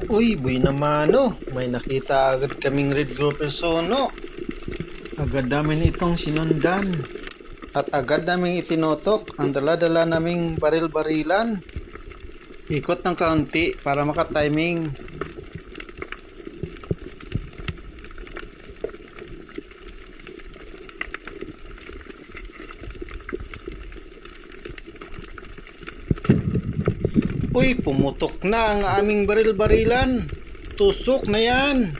Uy, boy naman oh. May nakita agad kaming red grouper sono. Agad namin itong sinundan. At agad naming itinotok ang dala-dala naming baril-barilan. Ikot ng kaunti para makatiming. Uy, pumutok na ang aming baril-barilan. Tusok na yan.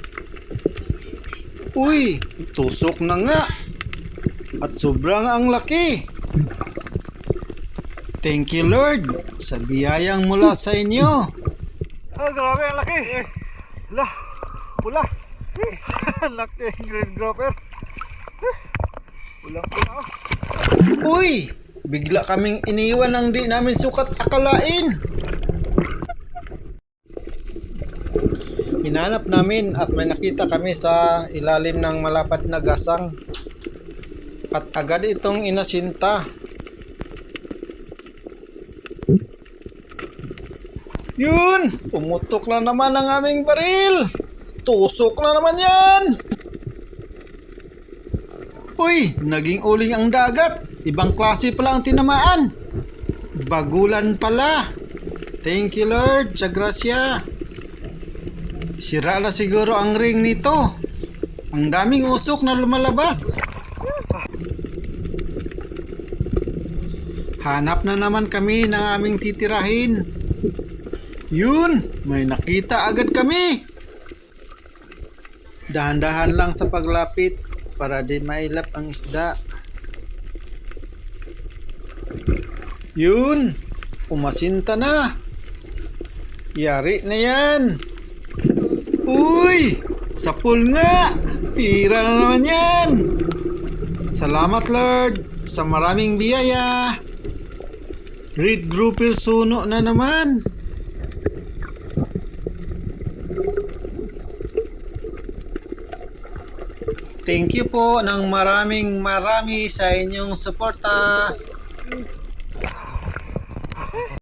Uy, tusok na nga. At sobrang ang laki. Thank you Lord sa biyayang mula sa inyo. Oh, grabe ang laki. Hala, pula. Laki ng red grouper. Pulang-pula oh. Uy, bigla kaming iniwan ng di namin sukat akalain. Hinanap namin at may nakita kami sa ilalim ng malapad na gasang. At agad itong inasinta. Yun! Pumutok na naman ang aming baril! Tusok na naman yan! Uy! Naging uling ang dagat! Ibang klase pala ang tinamaan! Bagulan pala! Thank you Lord sa grasya! Sira na siguro ang ring nito. Ang daming usok na lumalabas. Hanap na naman kami ng aming titirahin. Yun, may nakita agad kami. Dahan-dahan lang sa paglapit para di mailap ang isda. Yun, umasinta na. Yari na yan. Uy! Sapul nga! Pira na naman yan! Salamat Lord sa maraming biyaya! Red grouper suno na naman! Thank you po ng marami sa inyong suporta!